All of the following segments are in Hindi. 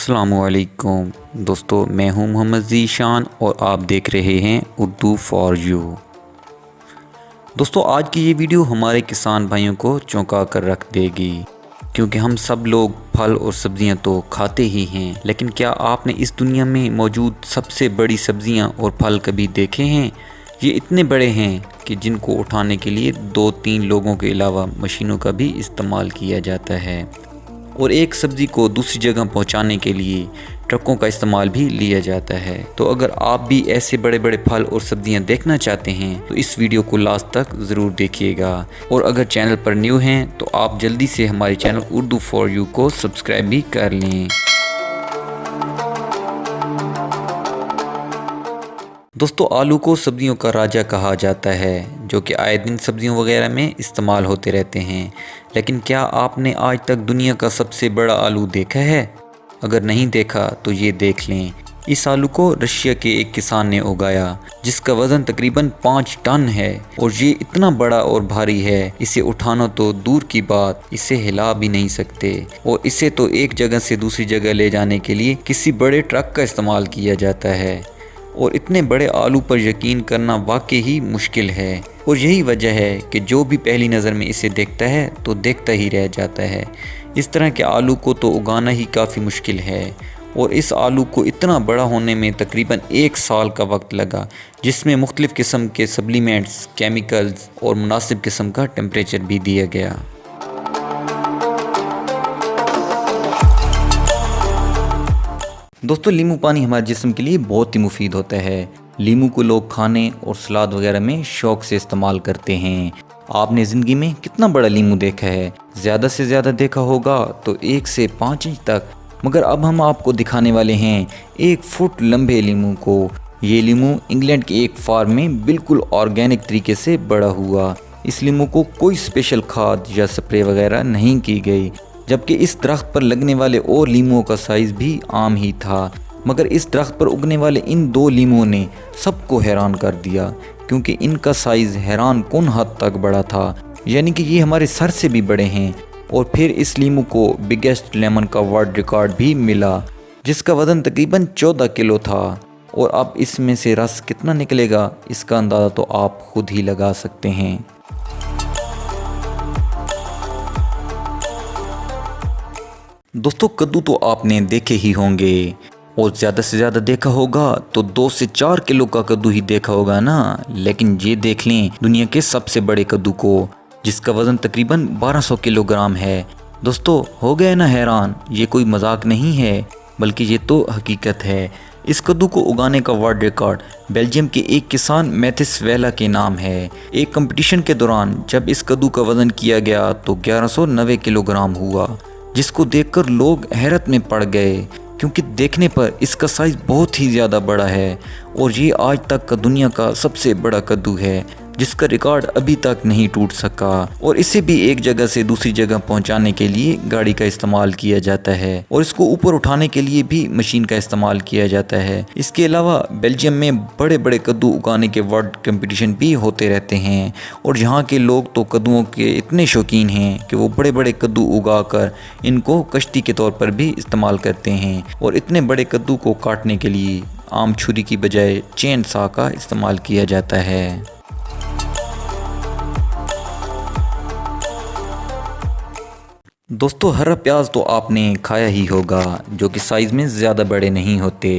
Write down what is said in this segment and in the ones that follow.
अस्सलामुअलैकुम दोस्तों, मैं हूं मोहम्मद ज़ीशान और आप देख रहे हैं उर्दू फॉर यू। दोस्तों, आज की ये वीडियो हमारे किसान भाइयों को चौंका कर रख देगी, क्योंकि हम सब लोग फल और सब्जियां तो खाते ही हैं, लेकिन क्या आपने इस दुनिया में मौजूद सबसे बड़ी सब्जियां और फल कभी देखे हैं? ये इतने बड़े हैं कि जिनको उठाने के लिए 2-3 लोगों के अलावा मशीनों का भी इस्तेमाल किया जाता है, और एक सब्ज़ी को दूसरी जगह पहुंचाने के लिए ट्रकों का इस्तेमाल भी लिया जाता है। तो अगर आप भी ऐसे बड़े बड़े फल और सब्जियां देखना चाहते हैं तो इस वीडियो को लास्ट तक ज़रूर देखिएगा, और अगर चैनल पर न्यू हैं तो आप जल्दी से हमारे चैनल उर्दू फॉर यू को सब्सक्राइब भी कर लें। दोस्तों, आलू को सब्जियों का राजा कहा जाता है, जो कि आए दिन सब्जियों वगैरह में इस्तेमाल होते रहते हैं। लेकिन क्या आपने आज तक दुनिया का सबसे बड़ा आलू देखा है? अगर नहीं देखा तो ये देख लें। इस आलू को रशिया के एक किसान ने उगाया, जिसका वज़न तकरीबन 5 टन है, और ये इतना बड़ा और भारी है, इसे उठाना तो दूर की बात, इसे हिला भी नहीं सकते। और इसे तो एक जगह से दूसरी जगह ले जाने के लिए किसी बड़े ट्रक का इस्तेमाल किया जाता है, और इतने बड़े आलू पर यकीन करना वाकई ही मुश्किल है। और यही वजह है कि जो भी पहली नज़र में इसे देखता है तो देखता ही रह जाता है। इस तरह के आलू को तो उगाना ही काफ़ी मुश्किल है, और इस आलू को इतना बड़ा होने में तकरीबन 1 साल का वक्त लगा, जिसमें मुख्तलिफ़ किस्म के सप्लीमेंट्स, केमिकल्स और मुनासिब किस्म का टेम्परेचर भी दिया गया। दोस्तों, नींबू पानी हमारे जिस्म के लिए बहुत ही मुफीद होता है। नींबू को लोग खाने और सलाद वगैरह में शौक से इस्तेमाल करते हैं। आपने ज़िंदगी में कितना बड़ा नींबू देखा है? ज़्यादा से ज़्यादा देखा होगा तो 1 से 5 इंच तक, मगर अब हम आपको दिखाने वाले हैं 1 फुट लंबे नींबू को। ये नींबू इंग्लैंड के एक फार्म में बिल्कुल ऑर्गेनिक तरीके से बड़ा हुआ। इस नींबू को कोई स्पेशल खाद या स्प्रे वगैरह नहीं की गई, जबकि इस दरख्त पर लगने वाले और नींबुओं का साइज़ भी आम ही था। मगर इस दरख्त पर उगने वाले इन 2 नींबुओं ने सबको हैरान कर दिया, क्योंकि इनका साइज़ हैरान कुन हद तक बड़ा था, यानी कि ये हमारे सर से भी बड़े हैं। और फिर इस नींबू को बिगेस्ट लेमन का वर्ल्ड रिकॉर्ड भी मिला, जिसका वज़न तकरीबन 14 किलो था। और अब इसमें से रस कितना निकलेगा, इसका अंदाज़ा तो आप खुद ही लगा सकते हैं। दोस्तों, कद्दू तो आपने देखे ही होंगे, और ज़्यादा से ज़्यादा देखा होगा तो 2 से 4 किलो का कद्दू ही देखा होगा ना। लेकिन ये देख लें दुनिया के सबसे बड़े कद्दू को, जिसका वज़न तकरीबन 1200 किलोग्राम है। दोस्तों, हो गए ना हैरान? ये कोई मजाक नहीं है, बल्कि ये तो हकीकत है। इस कद्दू को उगाने का वर्ल्ड रिकॉर्ड बेल्जियम के एक किसान मैथिस वेला के नाम है। एक कंपटीशन के दौरान जब इस कद्दू का वज़न किया गया तो 1190 किलोग्राम हुआ, जिसको देखकर लोग हैरत में पड़ गए, क्योंकि देखने पर इसका साइज़ बहुत ही ज़्यादा बड़ा है, और ये आज तक का दुनिया का सबसे बड़ा कद्दू है, जिसका रिकॉर्ड अभी तक नहीं टूट सका। और इसे भी एक जगह से दूसरी जगह पहुंचाने के लिए गाड़ी का इस्तेमाल किया जाता है, और इसको ऊपर उठाने के लिए भी मशीन का इस्तेमाल किया जाता है। इसके अलावा बेल्जियम में बड़े बड़े कद्दू उगाने के वर्ल्ड कंपटीशन भी होते रहते हैं, और यहाँ के लोग तो कद्दुओं के इतने शौकीन हैं कि वो बड़े बड़े कद्दू उगाकर इनको कश्ती के तौर पर भी इस्तेमाल करते हैं। और इतने बड़े कद्दू को काटने के लिए आम छुरी की बजाय चेन सा का इस्तेमाल किया जाता है। दोस्तों, हरा प्याज तो आपने खाया ही होगा, जो कि साइज़ में ज़्यादा बड़े नहीं होते।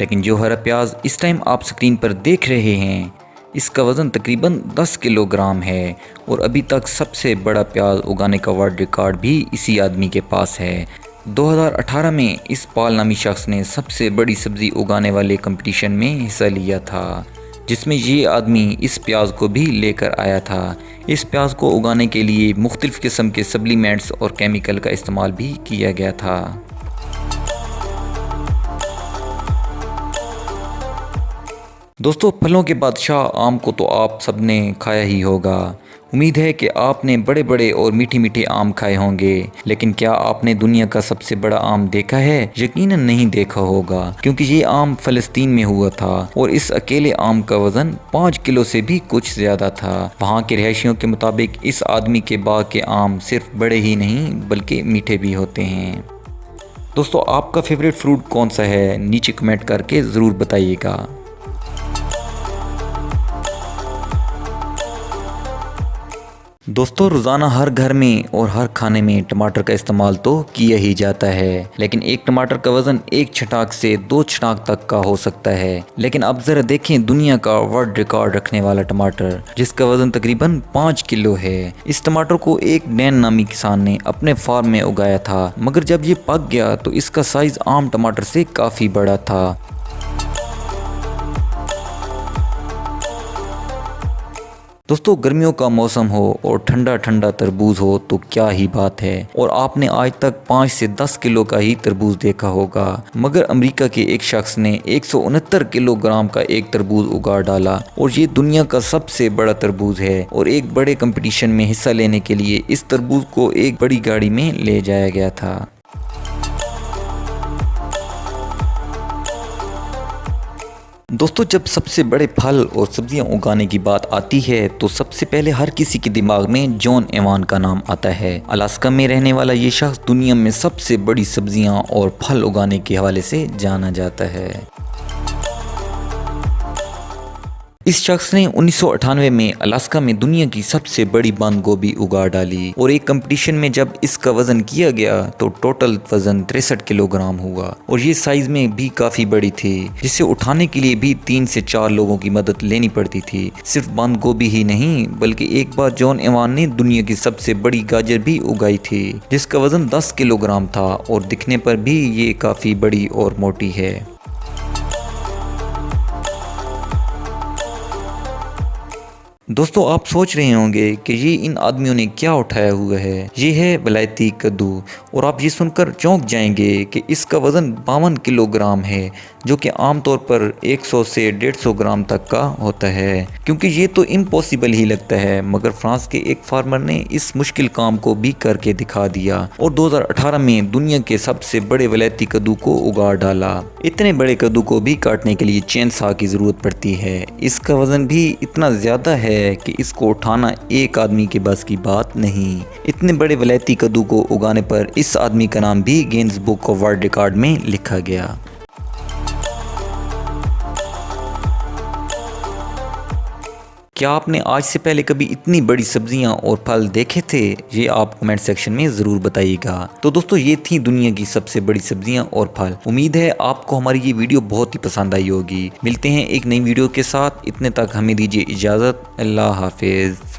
लेकिन जो हरा प्याज इस टाइम आप स्क्रीन पर देख रहे हैं, इसका वज़न तकरीबन 10 किलोग्राम है, और अभी तक सबसे बड़ा प्याज उगाने का वर्ल्ड रिकॉर्ड भी इसी आदमी के पास है। 2018 में इस पाल नामी शख्स ने सबसे बड़ी सब्ज़ी उगाने वाले कंपटीशन में हिस्सा लिया था, जिसमें ये आदमी इस प्याज को भी लेकर आया था। इस प्याज को उगाने के लिए मुख्तलिफ़ किस्म के सप्लीमेंट्स और केमिकल का इस्तेमाल भी किया गया था। दोस्तों, फलों के बादशाह आम को तो आप सबने खाया ही होगा। उम्मीद है कि आपने बड़े बड़े और मीठे मीठे आम खाए होंगे, लेकिन क्या आपने दुनिया का सबसे बड़ा आम देखा है? यकीनन नहीं देखा होगा, क्योंकि ये आम फ़लस्तीन में हुआ था, और इस अकेले आम का वज़न 5 किलो से भी कुछ ज़्यादा था। वहाँ के रहायशियों के मुताबिक इस आदमी के बाग के आम सिर्फ बड़े ही नहीं बल्कि मीठे भी होते हैं। दोस्तों आपका फेवरेट फ्रूट कौन सा है, नीचे कमेंट करके ज़रूर बताइएगा। दोस्तों रोज़ाना हर घर में और हर खाने में टमाटर का इस्तेमाल तो किया ही जाता है, लेकिन एक टमाटर का वज़न एक छटाक से 2 छटाक तक का हो सकता है। लेकिन अब ज़रा देखें दुनिया का वर्ल्ड रिकॉर्ड रखने वाला टमाटर, जिसका वज़न तकरीबन 5 किलो है। इस टमाटर को एक डैन नामी किसान ने अपने फार्म में उगाया था, मगर जब ये पक गया तो इसका साइज़ आम टमाटर से काफ़ी बड़ा था। दोस्तों गर्मियों का मौसम हो और ठंडा ठंडा तरबूज हो तो क्या ही बात है, और आपने आज तक 5 से 10 किलो का ही तरबूज देखा होगा, मगर अमेरिका के एक शख्स ने 169 किलोग्राम का एक तरबूज उगा डाला, और ये दुनिया का सबसे बड़ा तरबूज है। और एक बड़े कंपटीशन में हिस्सा लेने के लिए इस तरबूज को एक बड़ी गाड़ी में ले जाया गया था। दोस्तों जब सबसे बड़े फल और सब्जियां उगाने की बात आती है तो सबसे पहले हर किसी के दिमाग में जॉन एवान का नाम आता है। अलास्का में रहने वाला ये शख्स दुनिया में सबसे बड़ी सब्जियां और फल उगाने के हवाले से जाना जाता है। इस शख्स ने 1998 में अलास्का में दुनिया की सबसे बड़ी बंद गोभी उगा डाली, और एक कंपटीशन में जब इसका वजन किया गया तो टोटल वजन 63 किलोग्राम हुआ, और ये साइज में भी काफी बड़ी थी, जिसे उठाने के लिए भी 3 से 4 लोगों की मदद लेनी पड़ती थी। सिर्फ बंद गोभी ही नहीं बल्कि एक बार जॉन एवान ने दुनिया की सबसे बड़ी गाजर भी उगाई थी, जिसका वजन 10 किलोग्राम था, और दिखने पर भी ये काफी बड़ी और मोटी है। दोस्तों आप सोच रहे होंगे कि ये इन आदमियों ने क्या उठाया हुआ है। ये है वलायती कद्दू, और आप ये सुनकर चौंक जाएंगे कि इसका वज़न 52 किलोग्राम है, जो कि आमतौर पर 100 से 150 ग्राम तक का होता है। क्योंकि ये तो इम्पॉसिबल ही लगता है, मगर फ्रांस के एक फार्मर ने इस मुश्किल काम को भी करके दिखा दिया, और 2018 में दुनिया के सबसे बड़े वलायती कद्दू को उगा डाला। इतने बड़े कद्दू को भी काटने के लिए चेन सा की ज़रूरत पड़ती है। इसका वज़न भी इतना ज़्यादा है कि इसको उठाना एक आदमी के बस की बात नहीं। इतने बड़े वलायती कद्दू को उगाने पर इस आदमी का नाम भी Guinness book of world record में लिखा गया। क्या आपने आज से पहले कभी इतनी बड़ी सब्जियां और फल देखे थे? ये आप कमेंट सेक्शन में ज़रूर बताइएगा। तो दोस्तों ये थी दुनिया की सबसे बड़ी सब्जियां और फल। उम्मीद है आपको हमारी ये वीडियो बहुत ही पसंद आई होगी। मिलते हैं एक नई वीडियो के साथ, इतने तक हमें दीजिए इजाज़त। अल्लाह हाफिज़।